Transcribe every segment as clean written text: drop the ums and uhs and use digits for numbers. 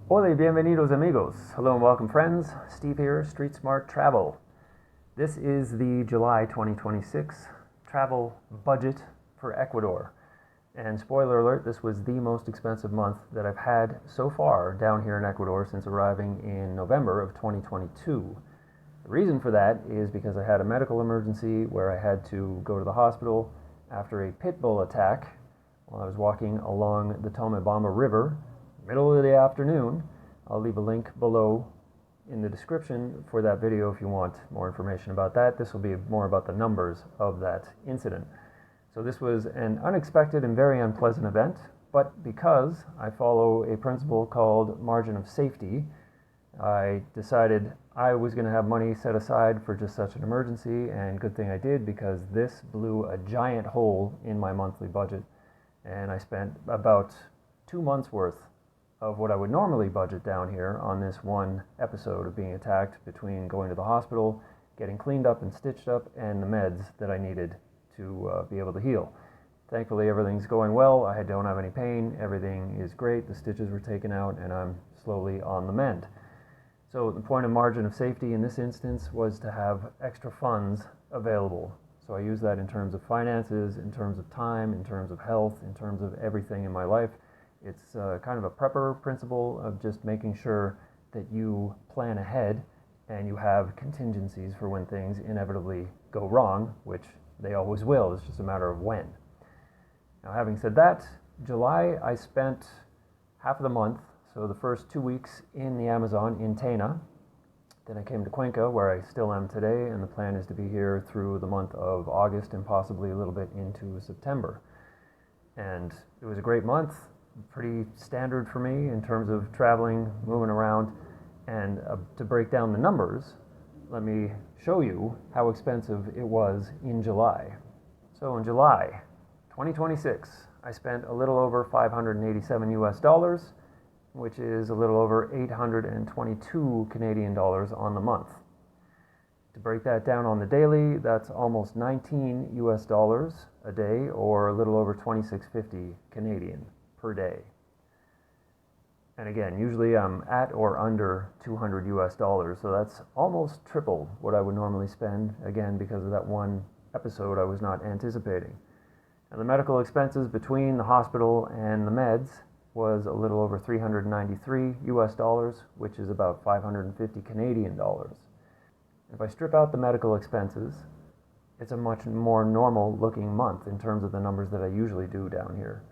Hola, bienvenidos amigos. Hello and welcome friends. Steve here, Street Smart Travel. This is the July 2026 travel budget for Ecuador. And spoiler alert, this was the most expensive month that I've had so far down here in Ecuador since arriving in November of 2022. The reason for that is because I had a medical emergency where I had to go to the hospital after a Pitbull attack while I was walking along the Tena River, middle of the afternoon. I'll leave a link below in the description for that video if you want more information about that. This will be more about the numbers of that incident. So this was an unexpected and very unpleasant event, but because I follow a principle called margin of safety, I decided I was going to have money set aside for just such an emergency, and good thing I did, because this blew a giant hole in my monthly budget, and I spent about 2 months worth of what I would normally budget down here on this one episode of being attacked, between going to the hospital, getting cleaned up and stitched up, and the meds that I needed to be able to heal. Thankfully, everything's going well. I don't have any pain. Everything is great. The stitches were taken out, and I'm slowly on the mend. So the point of margin of safety in this instance was to have extra funds available. So I use that in terms of finances, in terms of time, in terms of health, in terms of everything in my life. It's kind of a prepper principle of just making sure that you plan ahead and you have contingencies for when things inevitably go wrong, which they always will. It's just a matter of when. Now, having said that, July I spent half of the month, so the first 2 weeks in the Amazon in Tena. Then I came to Cuenca, where I still am today, and the plan is to be here through the month of August and possibly a little bit into September. And it was a great month. Pretty standard for me in terms of traveling, moving around. And to break down the numbers, let me show you how expensive it was in July. So in July 2026, I spent a little over 587 US dollars, which is a little over 822 Canadian dollars on the month. To break that down on the daily, that's almost 19 US dollars a day, or a little over 26.50 Canadian per day. And again, usually I'm at or under 200 US dollars, so that's almost triple what I would normally spend, again, because of that one episode I was not anticipating. And the medical expenses between the hospital and the meds was a little over 393 US dollars, which is about 550 Canadian dollars. If I strip out the medical expenses, it's a much more normal looking month in terms of the numbers that I usually do down here.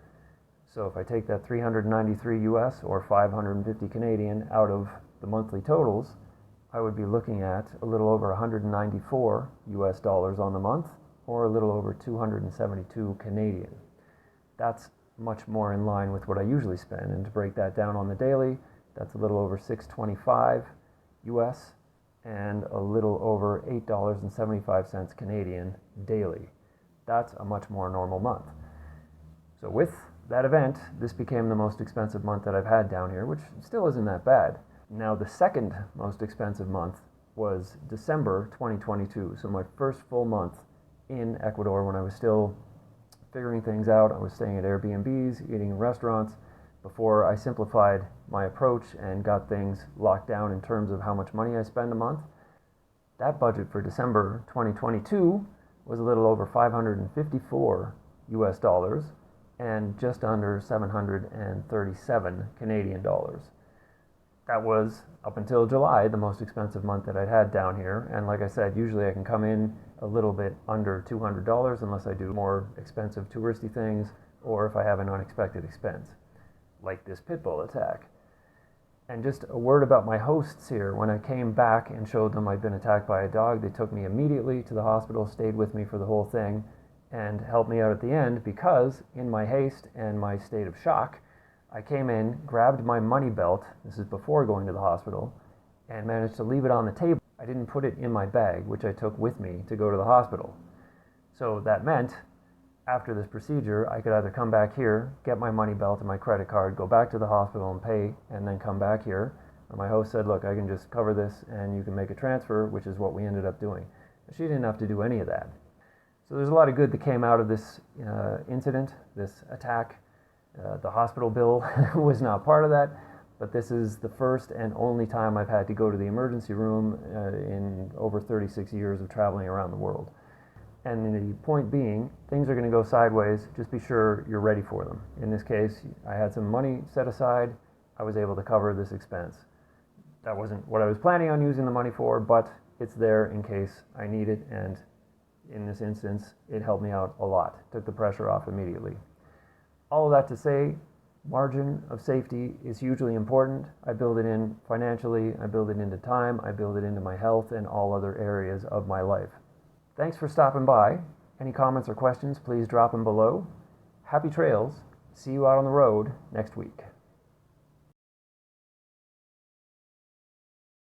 So if I take that 393 US or 550 Canadian out of the monthly totals, I would be looking at a little over 194 US dollars on the month, or a little over 272 Canadian. That's much more in line with what I usually spend. And to break that down on the daily, that's a little over 625 US and a little over $8.75 Canadian daily. That's a much more normal month. So with that event, this became the most expensive month that I've had down here, which still isn't that bad. Now, the second most expensive month was December 2022, so my first full month in Ecuador when I was still figuring things out. I was staying at Airbnbs, eating in restaurants, before I simplified my approach and got things locked down in terms of how much money I spend a month. That budget for December 2022 was a little over 554 US dollars, and just under 737 Canadian dollars. That was, up until July, the most expensive month that I'd had down here. And like I said, usually I can come in a little bit under $200 unless I do more expensive touristy things, or if I have an unexpected expense, like this Pitbull attack. And just a word about my hosts here. When I came back and showed them I'd been attacked by a dog, they took me immediately to the hospital, stayed with me for the whole thing, and helped me out at the end, because in my haste and my state of shock, I came in, grabbed my money belt, this is before going to the hospital, and managed to leave it on the table. I didn't put it in my bag, which I took with me to go to the hospital. So that meant, after this procedure, I could either come back here, get my money belt and my credit card, go back to the hospital and pay, and then come back here. And my host said, look, I can just cover this and you can make a transfer, which is what we ended up doing. But she didn't have to do any of that. So there's a lot of good that came out of this incident, this attack. The hospital bill was not part of that, but this is the first and only time I've had to go to the emergency room in over 36 years of traveling around the world. And the point being, things are going to go sideways. Just be sure you're ready for them. In this case, I had some money set aside. I was able to cover this expense. That wasn't what I was planning on using the money for, but it's there in case I need it, and in this instance, it helped me out a lot. Took the pressure off immediately. All of that to say, margin of safety is hugely important. I build it in financially, I build it into time, I build it into my health and all other areas of my life. Thanks for stopping by. Any comments or questions, please drop them below. Happy trails. See you out on the road next week.